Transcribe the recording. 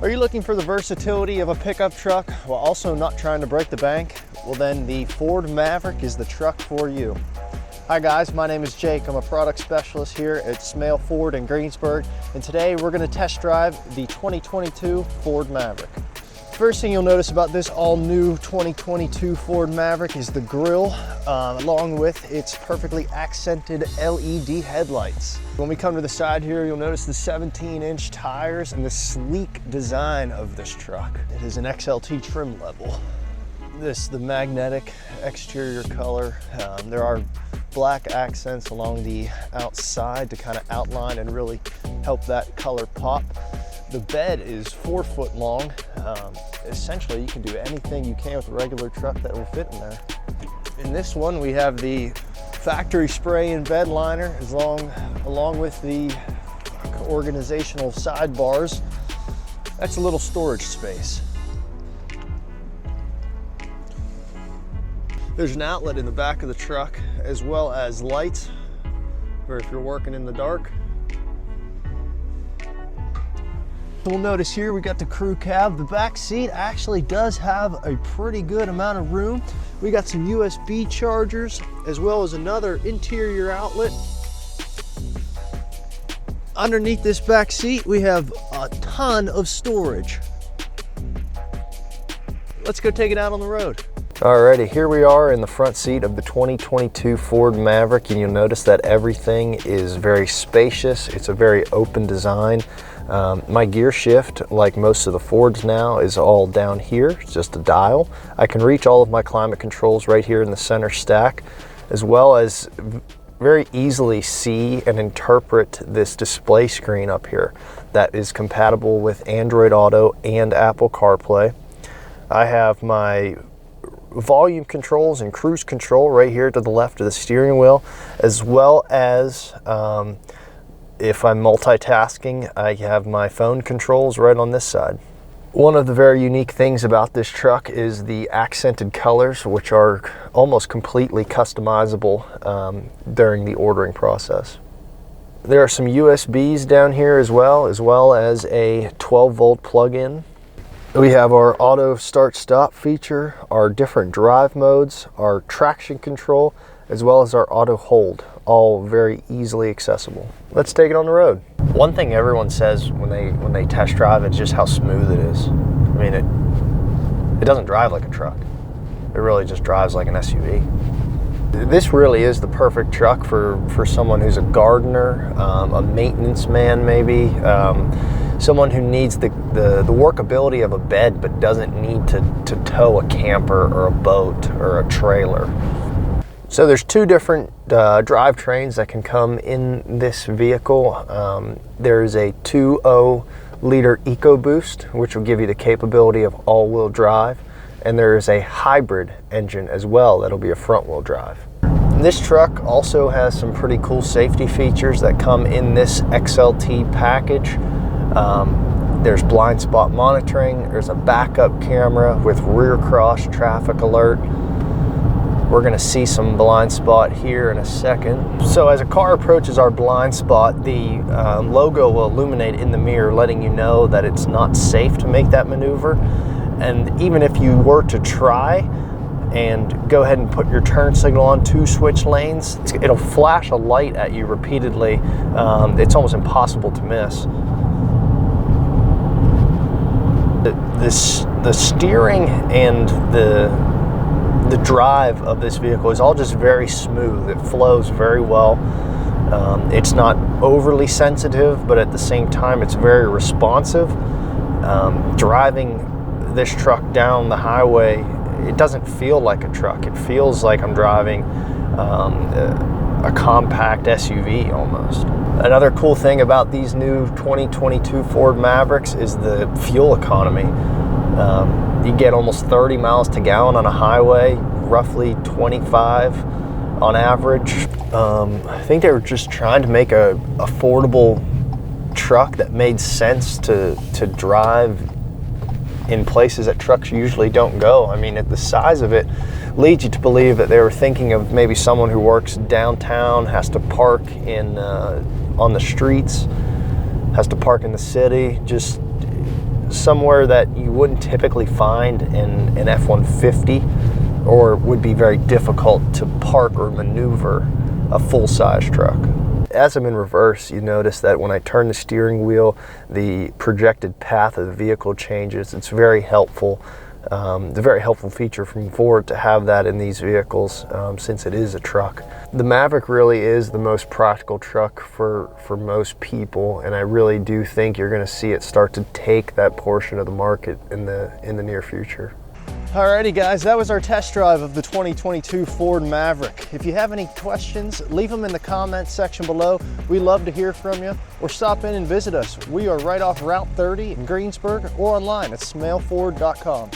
Are you looking for the versatility of a pickup truck while also not trying to break the bank? Well then, the Ford Maverick is the truck for you. Hi guys, my name is Jake. I'm a product specialist here at Smail Ford in Greensburg, and today we're going to test drive the 2022 Ford Maverick. First thing you'll notice about this all-new 2022 Ford Maverick is the grille, along with its perfectly accented LED headlights. When we come to the side here, you'll notice the 17-inch tires and the sleek design of this truck. It is an XLT trim level. The magnetic exterior color. There are black accents along the outside to kind of outline and really help that color pop. The bed is 4 foot long. Essentially, you can do anything you can with a regular truck that will fit in there. In this one, we have the factory spray and bed liner along with the organizational sidebars. That's a little storage space. There's an outlet in the back of the truck, as well as lights for if you're working in the dark. We'll notice here we got the crew cab. The back seat actually does have a pretty good amount of room. We got some USB chargers, as well as another interior outlet. Underneath this back seat, we have a ton of storage. Let's go take it out on the road. Alrighty, here we are in the front seat of the 2022 Ford Maverick, and you'll notice that everything is very spacious. It's a very open design. My gear shift, like most of the Fords now, is all down here. It's just a dial. I can reach all of my climate controls right here in the center stack, as well as very easily see and interpret this display screen up here that is compatible with Android Auto and Apple CarPlay. I have my volume controls and cruise control right here to the left of the steering wheel, as well as if I'm multitasking, I have my phone controls right on this side. One of the very unique things about this truck is the accented colors, which are almost completely customizable during the ordering process. There are some USBs down here as well as a 12-volt plug-in. We have our auto start-stop feature, our different drive modes, our traction control, as well as our auto hold, all very easily accessible. Let's take it on the road. One thing everyone says when they test drive is just how smooth it is. I mean, it doesn't drive like a truck. It really just drives like an SUV. This really is the perfect truck for someone who's a gardener, a maintenance man maybe, someone who needs the workability of a bed but doesn't need to tow a camper or a boat or a trailer. So there's two different drivetrains that can come in this vehicle. There's a 2.0 liter EcoBoost, which will give you the capability of all-wheel drive, and there is a hybrid engine as well that'll be a front-wheel drive. This truck also has some pretty cool safety features that come in this XLT package. There's blind spot monitoring, there's a backup camera with rear cross traffic alert. We're gonna see some blind spot here in a second. So as a car approaches our blind spot, the logo will illuminate in the mirror, letting you know that it's not safe to make that maneuver. And even if you were to try and go ahead and put your turn signal on to switch lanes, it'll flash a light at you repeatedly. It's almost impossible to miss. The steering and the drive of this vehicle is all just very smooth. It flows very well. It's not overly sensitive, but at the same time, it's very responsive. Driving this truck down the highway, it doesn't feel like a truck. It feels like I'm driving a compact SUV almost. Another cool thing about these new 2022 Ford Mavericks is the fuel economy. You get almost 30 miles to gallon on a highway, roughly 25 on average. I think they were just trying to make a affordable truck that made sense to drive in places that trucks usually don't go. I mean, the size of it leads you to believe that they were thinking of maybe someone who works downtown, has to park on the streets, has to park in the city, just somewhere that you wouldn't typically find in an F-150, or would be very difficult to park or maneuver a full-size truck. As I'm in reverse, you notice that when I turn the steering wheel, the projected path of the vehicle changes. It's very helpful. It's a very helpful feature from Ford to have that in these vehicles, since it is a truck. The Maverick really is the most practical truck for most people, and I really do think you're going to see it start to take that portion of the market in the near future. Alrighty guys, that was our test drive of the 2022 Ford Maverick. If you have any questions, leave them in the comments section below. We love to hear from you, or stop in and visit us. We are right off Route 30 in Greensburg, or online at smailford.com.